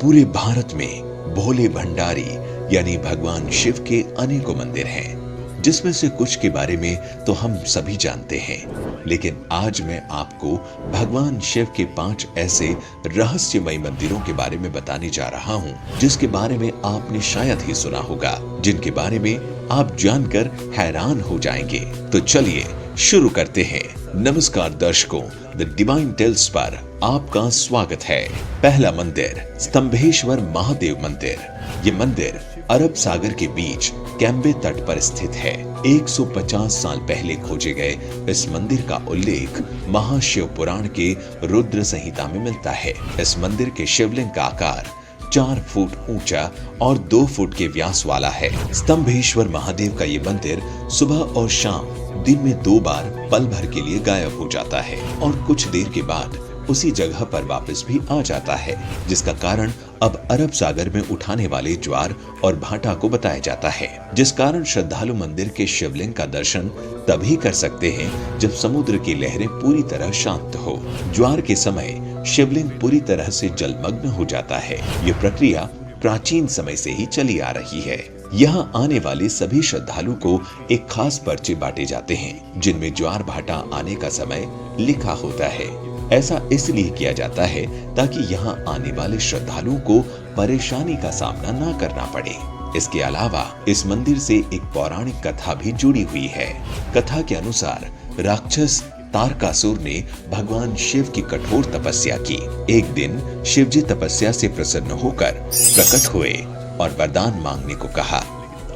पूरे भारत में भोले भंडारी यानी भगवान शिव के अनेकों मंदिर हैं, जिसमें से कुछ के बारे में तो हम सभी जानते हैं, लेकिन आज मैं आपको भगवान शिव के 5 ऐसे रहस्यमय मंदिरों के बारे में बताने जा रहा हूं, जिसके बारे में आपने शायद ही सुना होगा, जिनके बारे में आप जानकर हैरान हो जाएंगे। तो चलिए शुरू करते हैं। नमस्कार दर्शकों, द डिवाइन टेल्स पर आपका स्वागत है। पहला मंदिर स्तंभेश्वर महादेव मंदिर। ये मंदिर अरब सागर के बीच कैम्बे तट पर स्थित है। 150 साल पहले खोजे गए इस मंदिर का उल्लेख महाशिव पुराण के रुद्र संहिता में मिलता है। इस मंदिर के शिवलिंग का आकार 4 फुट ऊंचा और 2 फुट के व्यास वाला है। स्तंभेश्वर महादेव का ये मंदिर सुबह और शाम दिन में 2 बार पल भर के लिए गायब हो जाता है और कुछ देर के बाद उसी जगह पर वापस भी आ जाता है, जिसका कारण अब अरब सागर में उठाने वाले ज्वार और भाटा को बताया जाता है, जिस कारण श्रद्धालु मंदिर के शिवलिंग का दर्शन तभी कर सकते हैं जब समुद्र की लहरें पूरी तरह शांत हो। ज्वार के समय शिवलिंग पूरी तरह से जलमग्न हो जाता है। ये प्रक्रिया प्राचीन समय से ही चली आ रही है। यहाँ आने वाले सभी श्रद्धालु को एक खास पर्चे बांटे जाते हैं, जिनमें ज्वार भाटा आने का समय लिखा होता है। ऐसा इसलिए किया जाता है ताकि यहाँ आने वाले श्रद्धालुओं को परेशानी का सामना न करना पड़े। इसके अलावा इस मंदिर से एक पौराणिक कथा भी जुड़ी हुई है। कथा के अनुसार राक्षस तारकासुर ने भगवान शिव की कठोर तपस्या की। एक दिन शिव जी तपस्या से प्रसन्न होकर प्रकट हुए और वरदान मांगने को कहा।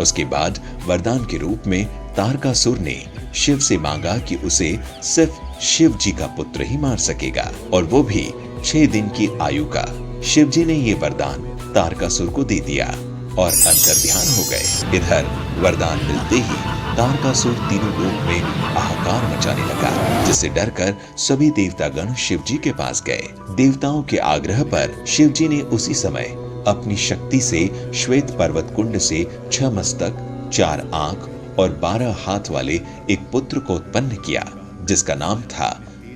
उसके बाद वरदान के रूप में तारकासुर ने शिव से मांगा कि उसे सिर्फ शिव जी का पुत्र ही मार सकेगा, और वो भी 6 दिन की आयु का। शिव जी ने ये वरदान तारकासुर को दे दिया और अंतर्ध्यान हो गए। इधर वरदान मिलते ही तारकासुर तीनों लोक में हाहाकार मचाने लगा, जिससे डरकर सभी देवतागण शिव जी के पास गए। देवताओं के आग्रह पर शिव जी ने उसी समय अपनी शक्ति से श्वेत पर्वत कुंड से 6 मस्तक, 4 आंख और 12 हाथ वाले एक पुत्र को उत्पन्न किया, जिसका नाम था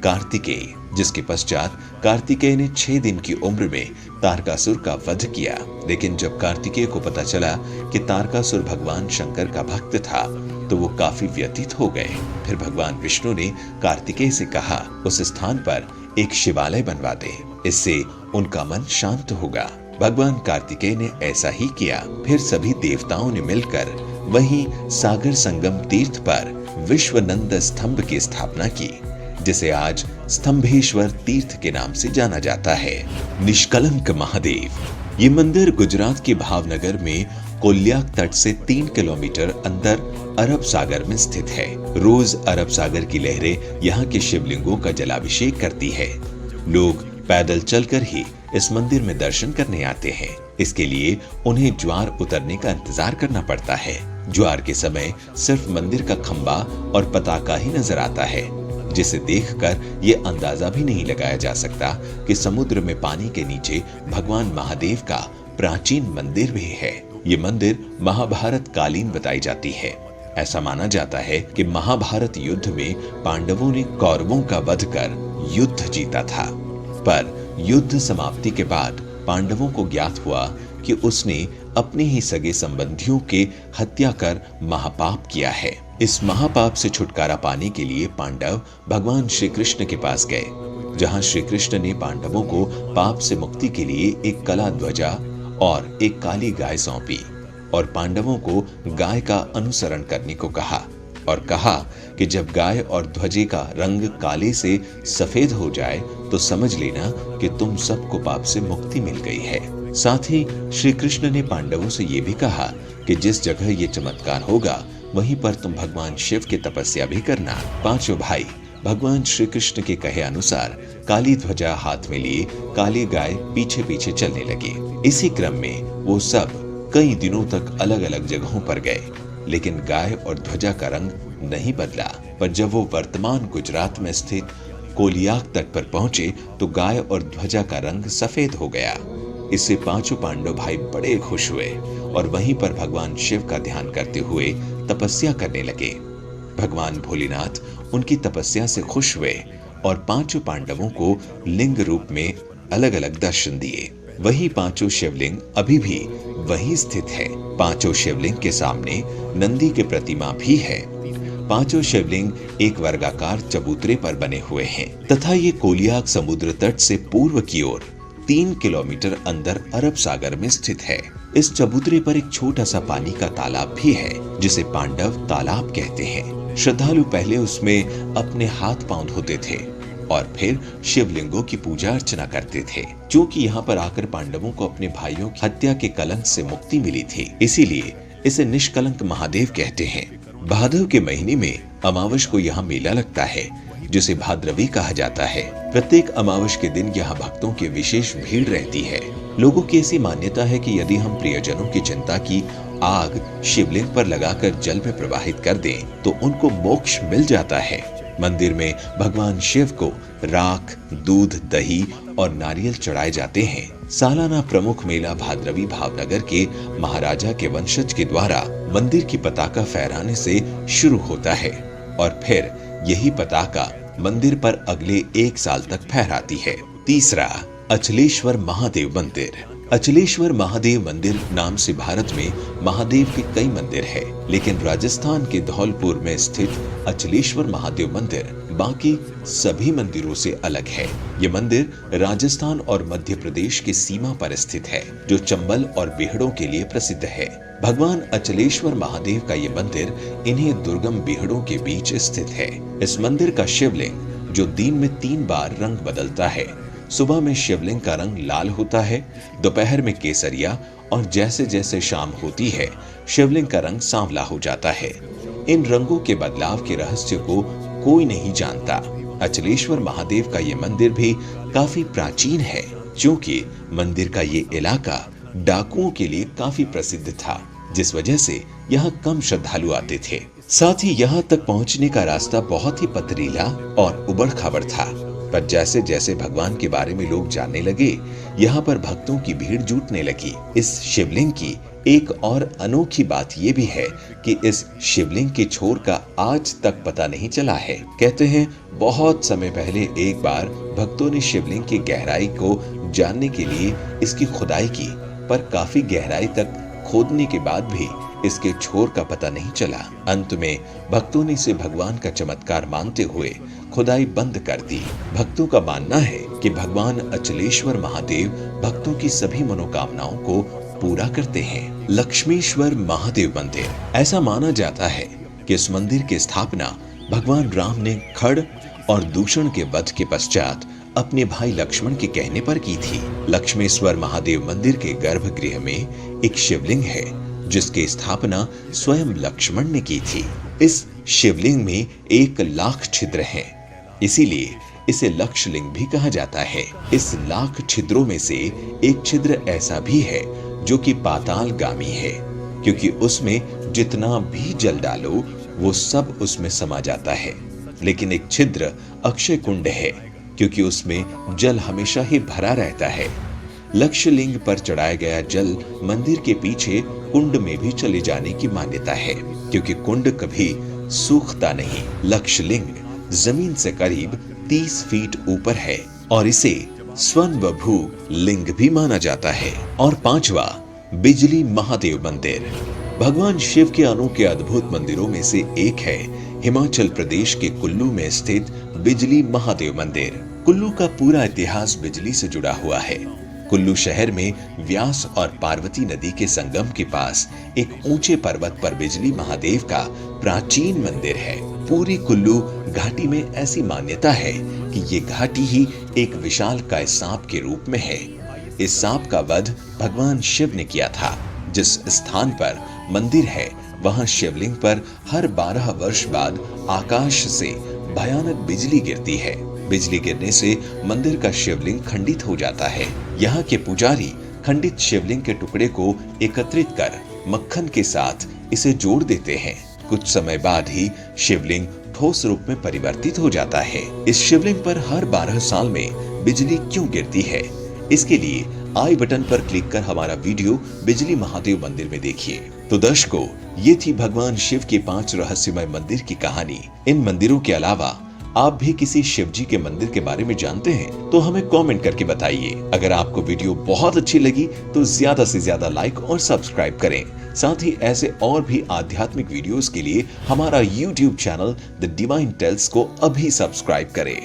कार्तिकेय। जिसके पश्चात कार्तिकेय ने 6 दिन की उम्र में तारकासुर का वध किया। लेकिन जब कार्तिकेय को पता चला कि तारकासुर भगवान शंकर का भक्त था, तो वो काफी व्यथित हो गए। फिर भगवान विष्णु ने कार्तिकेय से कहा, उस स्थान पर एक शिवालय बनवा दे, इससे उनका मन शांत होगा। भगवान कार्तिकेय ने ऐसा ही किया। फिर सभी देवताओं ने मिलकर वहीं सागर संगम तीर्थ पर विश्वनंद स्तंभ की स्थापना की, जिसे आज स्तंभेश्वर तीर्थ के नाम से जाना जाता है। निष्कलंक महादेव। ये मंदिर गुजरात के भावनगर में कोल्याक तट से 3 किलोमीटर अंदर अरब सागर में स्थित है। रोज अरब सागर की लहरें यहाँ के शिवलिंगों का जलाभिषेक करती है। लोग पैदल चलकर ही इस मंदिर में दर्शन करने आते हैं। इसके लिए उन्हें ज्वार उतरने का इंतजार करना पड़ता है। ज्वार के समय सिर्फ मंदिर का खंबा और पताका ही नजर आता है, जिसे देखकर ये अंदाजा भी नहीं लगाया जा सकता कि समुद्र में पानी के नीचे भगवान महादेव का प्राचीन मंदिर भी है। ये मंदिर महाभारत कालीन बताई जाती है। ऐसा माना जाता है कि महाभारत युद्ध में पांडवों ने कौरवों का वध कर युद्ध जीता था, पर युद्ध समाप्ति के बाद पांडवों को ज्ञात हुआ कि उसने अपने ही सगे संबंधियों के हत्या कर महापाप किया है। इस महापाप से छुटकारा पाने के लिए पांडव भगवान श्री कृष्ण के पास गए, जहां श्री कृष्ण ने पांडवों को पाप से मुक्ति के लिए एक कला ध्वजा और एक काली गाय सौंपी और पांडवों को गाय का अनुसरण करने को कहा, और कहा कि जब गाय और ध्वजे का रंग काले से सफेद हो जाए तो समझ लेना कि तुम सबको पाप से मुक्ति मिल गई है। साथ ही श्री कृष्ण ने पांडवों से ये भी कहा कि जिस जगह ये चमत्कार होगा वहीं पर तुम भगवान शिव की तपस्या भी करना। पांचों भाई भगवान श्री कृष्ण के कहे अनुसार काली ध्वजा हाथ में लिए काली गाय पीछे पीछे चलने लगे। इसी क्रम में वो सब कई दिनों तक अलग अलग जगहों पर गए, लेकिन गाय और ध्वजा का रंग नहीं बदला। पर जब वो वर्तमान गुजरात में स्थित कोलियाक तट पर पहुंचे तो गाय और ध्वजा का रंग सफेद हो गया। इससे पांचों पांडव भाई बड़े खुश हुए और वहीं पर भगवान शिव का ध्यान करते हुए तपस्या करने लगे। भगवान भोलेनाथ उनकी तपस्या से खुश हुए और पांचों पांडवों को लिंग रूप में अलग अलग दर्शन दिए। वही पांचों शिवलिंग अभी भी वहीं स्थित है। पांचों शिवलिंग के सामने नंदी की प्रतिमा भी है। पांचों शिवलिंग एक वर्गाकार चबूतरे पर बने हुए हैं तथा ये कोलियाक समुद्र तट से पूर्व की ओर 3 किलोमीटर अंदर अरब सागर में स्थित है। इस चबूतरे पर एक छोटा सा पानी का तालाब भी है जिसे पांडव तालाब कहते हैं। श्रद्धालु पहले उसमें अपने हाथ पांव धोते थे और फिर शिवलिंगों की पूजा अर्चना करते थे। क्योंकि यहाँ पर आकर पांडवों को अपने भाइयों की हत्या के कलंक से मुक्ति मिली थी, इसीलिए इसे निष्कलंक महादेव कहते हैं। भादव के महीने में अमावस को यहाँ मेला लगता है जिसे भाद्रवी कहा जाता है। प्रत्येक अमावस के दिन यहाँ भक्तों की विशेष भीड़ रहती है। लोगों की ऐसी मान्यता है कि यदि हम प्रियजनों की चिंता की आग शिवलिंग पर लगाकर जल में प्रवाहित कर दें तो उनको मोक्ष मिल जाता है। मंदिर में भगवान शिव को राख, दूध, दही और नारियल चढ़ाए जाते हैं। सालाना प्रमुख मेला भाद्रवी भावनगर के महाराजा के वंशज के द्वारा मंदिर की पताका फहराने से शुरू होता है और फिर यही पताका मंदिर पर अगले 1 साल तक फहराती है। तीसरा, अचलेश्वर महादेव मंदिर। अचलेश्वर महादेव मंदिर नाम से भारत में महादेव के कई मंदिर है, लेकिन राजस्थान के धौलपुर में स्थित अचलेश्वर महादेव मंदिर बाकी सभी मंदिरों से अलग है। ये मंदिर राजस्थान और मध्य प्रदेश की सीमा पर स्थित है, जो चंबल और बीहड़ों के लिए प्रसिद्ध है। भगवान अचलेश्वर महादेव का ये मंदिर इन्हीं दुर्गम बीहड़ों के बीच स्थित है। इस मंदिर का शिवलिंग जो दिन में 3 बार रंग बदलता है। सुबह में शिवलिंग का रंग लाल होता है, दोपहर में केसरिया और जैसे जैसे शाम होती है शिवलिंग का रंग सांवला हो जाता है। इन रंगों के बदलाव के रहस्य को कोई नहीं जानता। अचलेश्वर महादेव का ये मंदिर भी काफी प्राचीन है, क्योंकि मंदिर का ये इलाका डाकुओं के लिए काफी प्रसिद्ध था, जिस वजह से यहाँ कम श्रद्धालु आते थे। साथ ही यहाँ तक पहुँचने का रास्ता बहुत ही पथरीला और उबड़-खाबड़ था। पर जैसे जैसे भगवान के बारे में लोग जानने लगे, यहाँ पर भक्तों की भीड़ जुटने लगी। इस शिवलिंग की एक और अनोखी बात ये भी है कि इस शिवलिंग के छोर का आज तक पता नहीं चला है। कहते हैं बहुत समय पहले एक बार भक्तों ने शिवलिंग की गहराई को जानने के लिए इसकी खुदाई की, पर काफी गहराई तक खोदने के बाद भी इसके छोर का पता नहीं चला। अंत में भक्तों ने इसे भगवान का चमत्कार मानते हुए खुदाई बंद कर दी। भक्तों का मानना है कि भगवान अचलेश्वर महादेव भक्तों की सभी मनोकामनाओं को पूरा करते हैं। लक्ष्मीश्वर महादेव मंदिर। ऐसा माना जाता है कि इस मंदिर की स्थापना भगवान राम ने खड़ और दूषण के वध के पश्चात अपने भाई लक्ष्मण के कहने पर की थी। लक्ष्मीश्वर महादेव मंदिर के गर्भगृह में एक शिवलिंग है जिसकी स्थापना स्वयं लक्ष्मण ने की थी। इस शिवलिंग में 1 लाख छिद्र हैं, इसीलिए इसे लक्षलिंग भी कहा जाता है। इस लाख छिद्रों में से एक छिद्र ऐसा भी है जो कि पातालगामी है, क्योंकि उसमें जितना भी जल डालो वो सब उसमें समा जाता है। लेकिन एक छिद्र अक्षय कुंड है, क्योंकि उसमें जल हमेशा ही भरा रहता है। लक्षलिंग पर चढ़ाया गया जल मंदिर के पीछे कुंड में भी चले जाने की मान्यता है, क्योंकि कुंड कभी सूखता नहीं। लक्षलिंग जमीन से करीब 30 फीट ऊपर है और इसे स्वयंभू लिंग भी माना जाता है। और 5वां, बिजली महादेव मंदिर। भगवान शिव के अनोखे अद्भुत मंदिरों में से एक है हिमाचल प्रदेश के कुल्लू में स्थित बिजली महादेव मंदिर। कुल्लू का पूरा इतिहास बिजली से जुड़ा हुआ है। कुल्लू शहर में व्यास और पार्वती नदी के संगम के पास एक ऊंचे पर्वत पर बिजली महादेव का प्राचीन मंदिर है। पूरी कुल्लू घाटी में ऐसी मान्यता है कि ये घाटी ही एक विशालकाय सांप के रूप में है। इस सांप का वध भगवान शिव ने किया था। जिस स्थान पर मंदिर है वहां शिवलिंग पर हर 12 वर्ष बाद आकाश से भयानक बिजली गिरती है। बिजली गिरने से मंदिर का शिवलिंग खंडित हो जाता है। यहाँ के पुजारी खंडित शिवलिंग के टुकड़े को एकत्रित कर मक्खन के साथ इसे जोड़ देते हैं। कुछ समय बाद ही शिवलिंग ठोस रूप में परिवर्तित हो जाता है। इस शिवलिंग पर हर 12 साल में बिजली क्यों गिरती है, इसके लिए आई बटन पर क्लिक कर हमारा वीडियो बिजली महादेव मंदिर में देखिए। तो दर्शकों, ये थी भगवान शिव के 5 रहस्यमय मंदिर की कहानी। इन मंदिरों के अलावा आप भी किसी शिव जी के मंदिर के बारे में जानते हैं तो हमें कमेंट करके बताइए। अगर आपको वीडियो बहुत अच्छी लगी तो ज्यादा से ज्यादा लाइक और सब्सक्राइब करें। साथ ही ऐसे और भी आध्यात्मिक वीडियोस के लिए हमारा YouTube channel the divine tales को अभी सब्सक्राइब करें।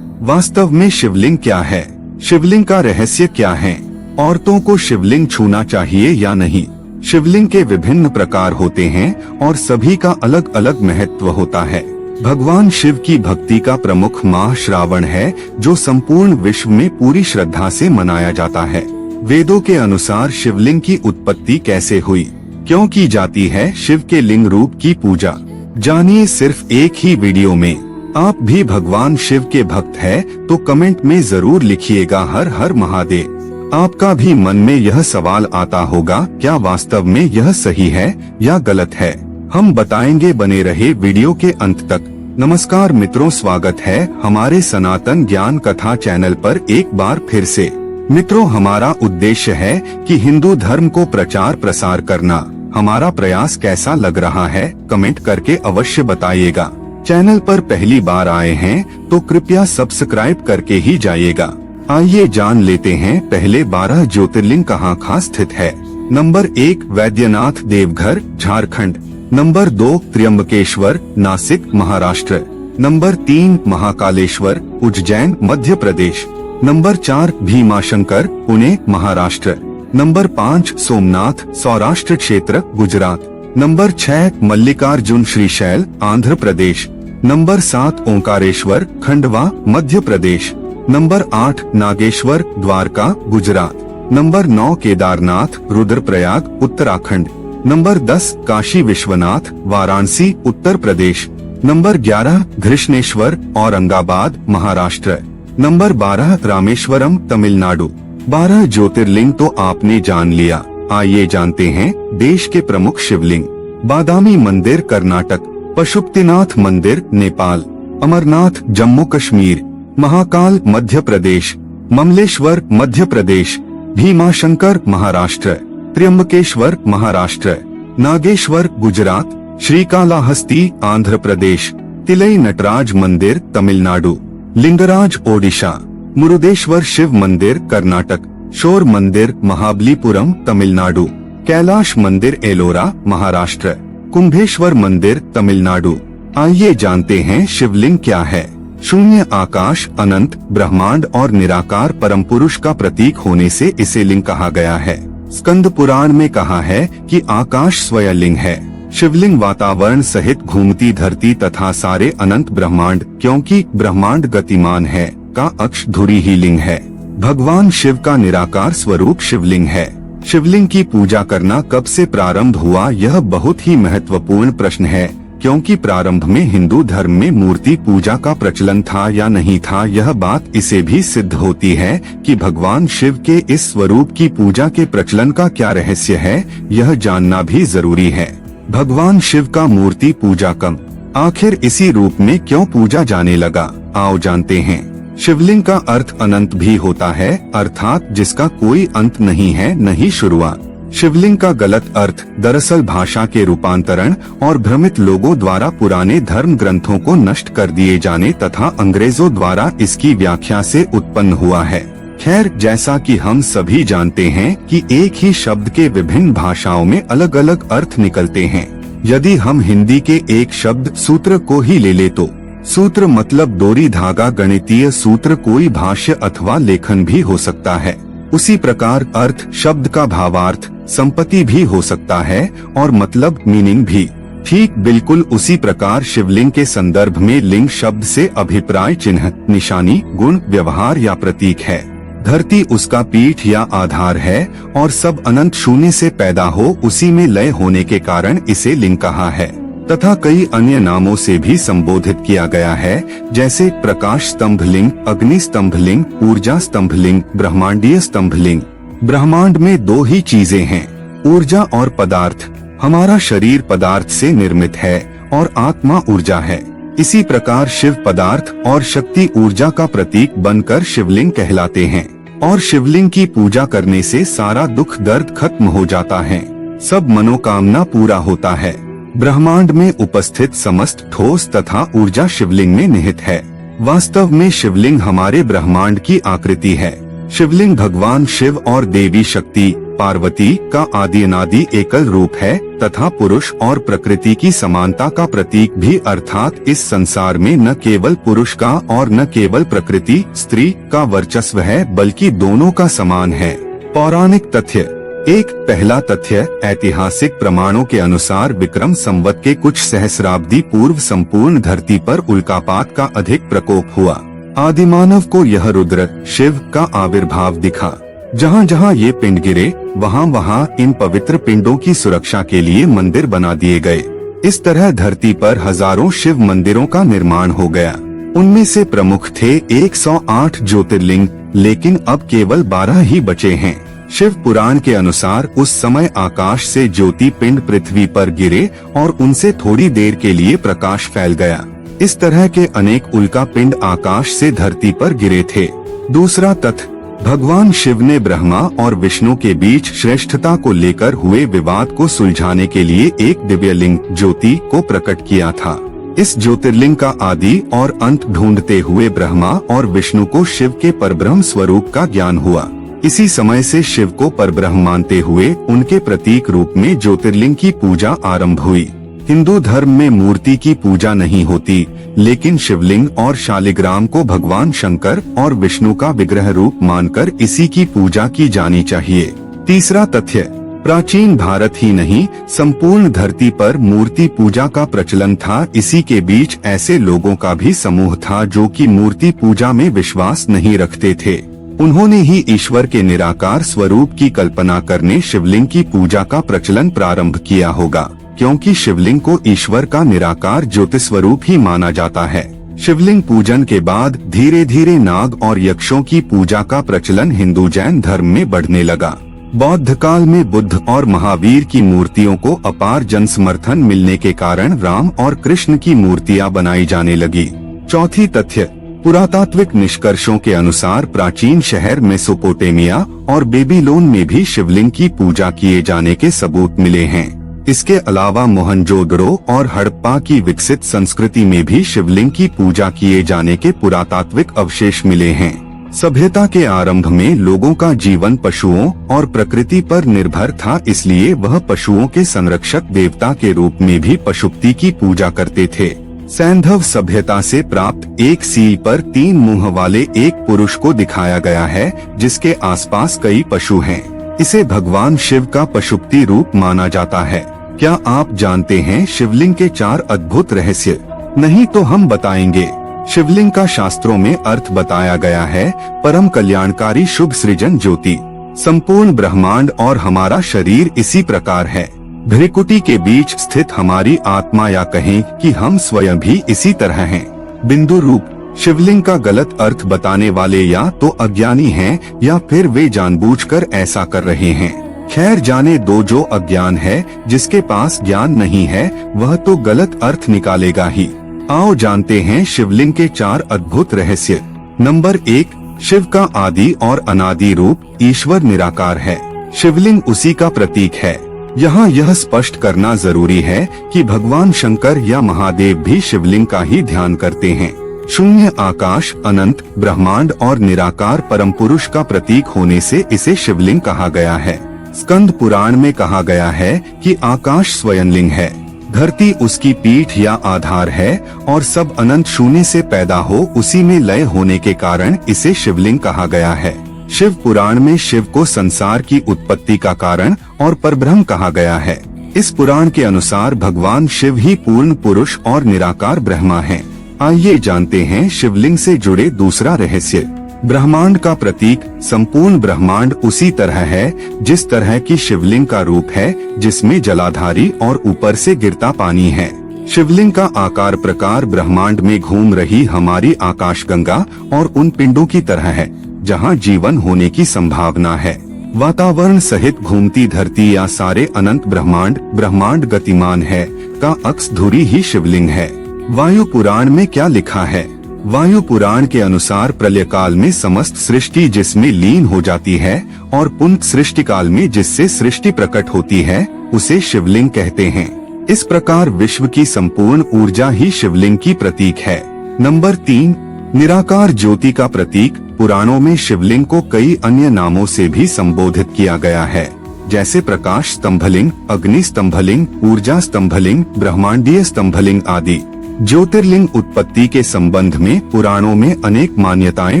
वास्तव में शिवलिंग क्या है? शिवलिंग का रहस्य क्या है? औरतों को शिवलिंग छूना चाहिए या नहीं? शिवलिंग के विभिन्न प्रकार होते हैं और सभी का अलग अलग महत्व होता है। भगवान शिव की भक्ति का प्रमुख माह श्रावण है, जो संपूर्ण विश्व में पूरी श्रद्धा से मनाया जाता है। वेदों के अनुसार शिवलिंग की उत्पत्ति कैसे हुई, क्यों की जाती है शिव के लिंग रूप की पूजा, जानिए सिर्फ एक ही वीडियो में। आप भी भगवान शिव के भक्त हैं तो कमेंट में जरूर लिखिएगा हर हर महादेव। आपका भी मन में यह सवाल आता होगा, क्या वास्तव में यह सही है या गलत है? हम बताएंगे, बने रहे वीडियो के अंत तक। नमस्कार मित्रों, स्वागत है हमारे सनातन ज्ञान कथा चैनल पर एक बार फिर से। मित्रों, हमारा उद्देश्य है कि हिंदू धर्म को प्रचार प्रसार करना। हमारा प्रयास कैसा लग रहा है कमेंट करके अवश्य बताइएगा। चैनल पर पहली बार आए हैं तो कृपया सब्सक्राइब करके ही जाइएगा। आइए जान लेते हैं पहले 12 ज्योतिर्लिंग कहाँ स्थित है। Number 1 Vaidyanath Deoghar Jharkhand. Number 2 Trimbakeshwar Nashik Maharashtra. Number 3 Mahakaleshwar Ujjain Madhya Pradesh. Number 4 Bhimashankar Pune Maharashtra. Number 5 Somnath Saurashtra क्षेत्र Gujarat. Number 6 Mallikarjun Srisaila Andhra Pradesh. Number 7 Omkareshwar Khandwa Madhya Pradesh. Number 8 Nageshwar Dwarka Gujarat. Number 9 Kedarnath Rudraprayag Uttarakhand. Number 10 Kashi Vishwanath Varanasi Uttar Pradesh. Number 11 Grishneshwar Aurangabad Maharashtra. Number 12 Rameswaram Tamil Nadu. 12 ज्योतिर्लिंग तो आपने जान लिया। आइए जानते हैं देश के प्रमुख शिवलिंग। बादामी मंदिर कर्नाटक, पशुपतिनाथ मंदिर नेपाल, अमरनाथ जम्मू कश्मीर, महाकाल मध्य प्रदेश, ममलेश्वर मध्य प्रदेश, भीमाशंकर महाराष्ट्र, त्र्यंबकेश्वर महाराष्ट्र, नागेश्वर गुजरात, श्रीकालाहस्ती आंध्र प्रदेश, तिलई नटराज मंदिर तमिलनाडु, लिंगराज ओडिशा, मुरुदेश्वर शिव मंदिर कर्नाटक, शोर मंदिर महाबलीपुरम तमिलनाडु, कैलाश मंदिर एलोरा महाराष्ट्र, कुंभेश्वर मंदिर तमिलनाडु। आइए जानते हैं शिवलिंग क्या है। शून्य आकाश, अनंत, ब्रह्मांड और निराकार परम पुरुष का प्रतीक होने से इसे लिंग कहा गया है। स्कंद पुराण में कहा है कि आकाश स्वयं लिंग है। शिवलिंग वातावरण सहित घूमती धरती तथा सारे अनंत ब्रह्मांड, क्योंकि ब्रह्मांड गतिमान है, का अक्ष धुरी ही लिंग है। भगवान शिव का निराकार स्वरूप शिवलिंग है। शिवलिंग की पूजा करना कब से प्रारंभ हुआ, यह बहुत ही महत्वपूर्ण प्रश्न है, क्योंकि प्रारंभ में हिंदू धर्म में मूर्ति पूजा का प्रचलन था या नहीं था, यह बात इसे भी सिद्ध होती है कि भगवान शिव के इस स्वरूप की पूजा के प्रचलन का क्या रहस्य है, यह जानना भी जरूरी है। भगवान शिव का मूर्ति पूजा कम, आखिर इसी रूप में क्यों पूजा जाने लगा, आओ जानते हैं। शिवलिंग का अर्थ अनंत भी होता है, अर्थात जिसका कोई अंत नहीं है न ही शुरुआत। शिवलिंग का गलत अर्थ दरअसल भाषा के रूपांतरण और भ्रमित लोगों द्वारा पुराने धर्म ग्रंथों को नष्ट कर दिए जाने तथा अंग्रेजों द्वारा इसकी व्याख्या से उत्पन्न हुआ है। खैर, जैसा कि हम सभी जानते हैं कि एक ही शब्द के विभिन्न भाषाओं में अलग अलग अर्थ निकलते हैं। यदि हम हिंदी के एक शब्द सूत्र को ही ले ले तो सूत्र मतलब डोरी धागा, गणितीय सूत्र कोई भाष्य अथवा लेखन भी हो सकता है। उसी प्रकार अर्थ शब्द का भावार्थ संपत्ति भी हो सकता है और मतलब मीनिंग भी। ठीक बिल्कुल उसी प्रकार शिवलिंग के संदर्भ में लिंग शब्द से अभिप्राय, चिन्ह, निशानी, गुण, व्यवहार या प्रतीक है। धरती उसका पीठ या आधार है और सब अनंत शून्य से पैदा हो उसी में लय होने के कारण इसे लिंग कहा है, तथा कई अन्य नामों से भी संबोधित किया गया है, जैसे प्रकाश स्तंभ लिंग, अग्नि स्तंभ लिंग, ऊर्जा स्तंभ लिंग, ब्रह्मांडीय स्तंभ लिंग। ब्रह्मांड में दो ही चीजें हैं, ऊर्जा और पदार्थ। हमारा शरीर पदार्थ से निर्मित है और आत्मा ऊर्जा है। इसी प्रकार शिव पदार्थ और शक्ति ऊर्जा का प्रतीक बनकर शिवलिंग कहलाते हैं और शिवलिंग की पूजा करने से सारा दुख दर्द खत्म हो जाता है, सब मनोकामना पूरा होता है। ब्रह्मांड में उपस्थित समस्त ठोस तथा ऊर्जा शिवलिंग में निहित है। वास्तव में शिवलिंग हमारे ब्रह्मांड की आकृति है। शिवलिंग भगवान शिव और देवी शक्ति पार्वती का आदि अनादि एकल रूप है तथा पुरुष और प्रकृति की समानता का प्रतीक भी, अर्थात इस संसार में न केवल पुरुष का और न केवल प्रकृति स्त्री का वर्चस्व है, बल्कि दोनों का समान है। पौराणिक तथ्य। एक पहला तथ्य, ऐतिहासिक प्रमाणों के अनुसार विक्रम संवत के कुछ सहस्राब्दी पूर्व संपूर्ण धरती पर उल्कापात का अधिक प्रकोप हुआ। आदिमानव को यह रुद्र शिव का आविर्भाव दिखा। जहाँ जहाँ ये पिंड गिरे वहाँ वहाँ इन पवित्र पिंडों की सुरक्षा के लिए मंदिर बना दिए गए। इस तरह धरती पर हजारों शिव मंदिरों का निर्माण हो गया। उनमें से प्रमुख थे 108 ज्योतिर्लिंग, लेकिन अब केवल 12 ही बचे हैं। शिव पुराण के अनुसार उस समय आकाश से ज्योति पिंड पृथ्वी पर गिरे और उनसे थोड़ी देर के लिए प्रकाश फैल गया। इस तरह के अनेक उल्का पिंड आकाश से धरती पर गिरे थे। दूसरा तथ्य, भगवान शिव ने ब्रह्मा और विष्णु के बीच श्रेष्ठता को लेकर हुए विवाद को सुलझाने के लिए एक दिव्यलिंग ज्योति को प्रकट किया था। इस ज्योतिर्लिंग का आदि और अंत ढूंढते हुए ब्रह्मा और विष्णु को शिव के परब्रह्म स्वरूप का ज्ञान हुआ। इसी समय से शिव को परब्रह्म मानते हुए उनके प्रतीक रूप में ज्योतिर्लिंग की पूजा आरंभ हुई। हिंदू धर्म में मूर्ति की पूजा नहीं होती, लेकिन शिवलिंग और शालिग्राम को भगवान शंकर और विष्णु का विग्रह रूप मानकर इसी की पूजा की जानी चाहिए। तीसरा तथ्य, प्राचीन भारत ही नहीं संपूर्ण धरती पर मूर्ति पूजा का प्रचलन था। इसी के बीच ऐसे लोगों का भी समूह था जो कि मूर्ति पूजा में विश्वास नहीं रखते थे। उन्होंने ही ईश्वर के निराकार स्वरूप की कल्पना करने शिवलिंग की पूजा का प्रचलन प्रारंभ किया होगा, क्योंकि शिवलिंग को ईश्वर का निराकार ज्योति स्वरूप ही माना जाता है। शिवलिंग पूजन के बाद धीरे धीरे नाग और यक्षों की पूजा का प्रचलन हिंदू जैन धर्म में बढ़ने लगा। बौद्ध काल में बुद्ध और महावीर की मूर्तियों को अपार जन समर्थन मिलने के कारण राम और कृष्ण की मूर्तियां बनाई जाने लगी। चौथी तथ्य, पुरातात्विक निष्कर्षों के अनुसार प्राचीन शहर मेसोपोटामिया और बेबीलोन में भी शिवलिंग की पूजा किए जाने के सबूत मिले हैं। इसके अलावा मोहनजोदड़ो और हड़प्पा की विकसित संस्कृति में भी शिवलिंग की पूजा किए जाने के पुरातात्विक अवशेष मिले हैं। सभ्यता के आरंभ में लोगों का जीवन पशुओं और प्रकृति पर निर्भर था, इसलिए वह पशुओं के संरक्षक देवता के रूप में भी पशुपति की पूजा करते थे। सैंधव सभ्यता से प्राप्त एक सील पर 3 मुंह वाले एक पुरुष को दिखाया गया है, जिसके आसपास कई पशु हैं। इसे भगवान शिव का पशुपति रूप माना जाता है। क्या आप जानते हैं शिवलिंग के 4 अद्भुत रहस्य? नहीं तो हम बताएंगे। शिवलिंग का शास्त्रों में अर्थ बताया गया है, परम कल्याणकारी शुभ सृजन ज्योति। संपूर्ण ब्रह्मांड और हमारा शरीर इसी प्रकार है। भ्रिकुटी के बीच स्थित हमारी आत्मा, या कहें कि हम स्वयं भी इसी तरह हैं। बिंदु रूप शिवलिंग का गलत अर्थ बताने वाले या तो अज्ञानी हैं या फिर वे जानबूझकर ऐसा कर रहे हैं। खैर जाने दो, जो अज्ञान है, जिसके पास ज्ञान नहीं है, वह तो गलत अर्थ निकालेगा ही। आओ जानते हैं शिवलिंग के 4 अद्भुत रहस्य। नंबर 1, शिव का आदि और अनादि रूप ईश्वर निराकार है। शिवलिंग उसी का प्रतीक है। यहाँ यह स्पष्ट करना जरूरी है कि भगवान शंकर या महादेव भी शिवलिंग का ही ध्यान करते हैं। शून्य आकाश, अनंत ब्रह्मांड और निराकार परम पुरुष का प्रतीक होने से इसे शिवलिंग कहा गया है। स्कंद पुराण में कहा गया है कि आकाश स्वयं लिंग है, धरती उसकी पीठ या आधार है और सब अनंत शून्य से पैदा हो उसी में लय होने के कारण इसे शिवलिंग कहा गया है। शिव पुराण में शिव को संसार की उत्पत्ति का कारण और परब्रह्म कहा गया है। इस पुराण के अनुसार भगवान शिव ही पूर्ण पुरुष और निराकार ब्रह्मा हैं। आइए जानते हैं शिवलिंग से जुड़े दूसरा रहस्य। ब्रह्मांड का प्रतीक संपूर्ण ब्रह्मांड उसी तरह है जिस तरह की शिवलिंग का रूप है, जिसमें जलाधारी और ऊपर से गिरता पानी है। शिवलिंग का आकार प्रकार ब्रह्मांड में घूम रही हमारी आकाशगंगा और उन पिंडों की तरह है जहां जीवन होने की संभावना है। वातावरण सहित घूमती धरती या सारे अनंत ब्रह्मांड गतिमान है का अक्स धुरी ही शिवलिंग है। वायु पुराण में क्या लिखा है? वायु पुराण के अनुसार प्रलय काल में समस्त सृष्टि जिसमें लीन हो जाती है और पुनः सृष्टि काल में जिससे सृष्टि प्रकट होती है, उसे शिवलिंग कहते हैं। इस प्रकार विश्व की संपूर्ण ऊर्जा ही शिवलिंग की प्रतीक है। नंबर 3, निराकार ज्योति का प्रतीक। पुराणों में शिवलिंग को कई अन्य नामों से भी संबोधित किया गया है, जैसे प्रकाश स्तंभलिंग, अग्नि स्तंभलिंग, ऊर्जा स्तंभलिंग, ब्रह्मांडीय स्तंभलिंग आदि। ज्योतिर्लिंग उत्पत्ति के संबंध में पुराणों में अनेक मान्यताएं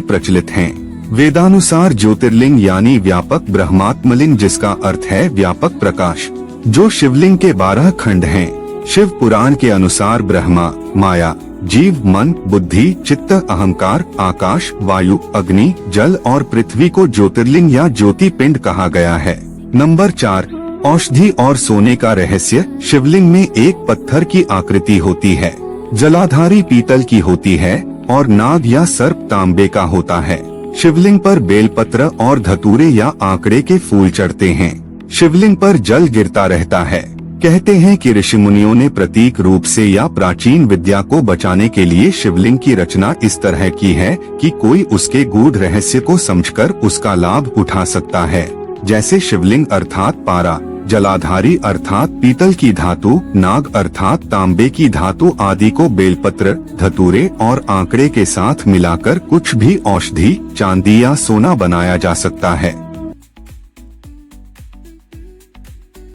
प्रचलित हैं। वेदानुसार ज्योतिर्लिंग यानी व्यापक ब्रह्मात्मलिंग, जिसका अर्थ है व्यापक प्रकाश, जो शिवलिंग के 12 खंड हैं। शिव पुराण के अनुसार ब्रह्मा, माया, जीव, मन, बुद्धि, चित्त, अहंकार, आकाश, वायु, अग्नि, जल और पृथ्वी को ज्योतिर्लिंग या ज्योति पिंड कहा गया है। नंबर 4, औषधि और सोने का रहस्य। शिवलिंग में एक पत्थर की आकृति होती है, जलाधारी पीतल की होती है और नाग या सर्प तांबे का होता है। शिवलिंग पर बेलपत्र और धतूरे या आंकड़े के फूल चढ़ते हैं। शिवलिंग पर जल गिरता रहता है। कहते हैं कि ऋषि मुनियों ने प्रतीक रूप से या प्राचीन विद्या को बचाने के लिए शिवलिंग की रचना इस तरह की है कि कोई उसके गूढ़ रहस्य को समझकर उसका लाभ उठा सकता है। जैसे शिवलिंग अर्थात पारा, जलाधारी अर्थात पीतल की धातु, नाग अर्थात तांबे की धातु आदि को बेलपत्र, धतूरे और आंकड़े के साथ मिलाकर कुछ भी औषधि, चांदी या सोना बनाया जा सकता है।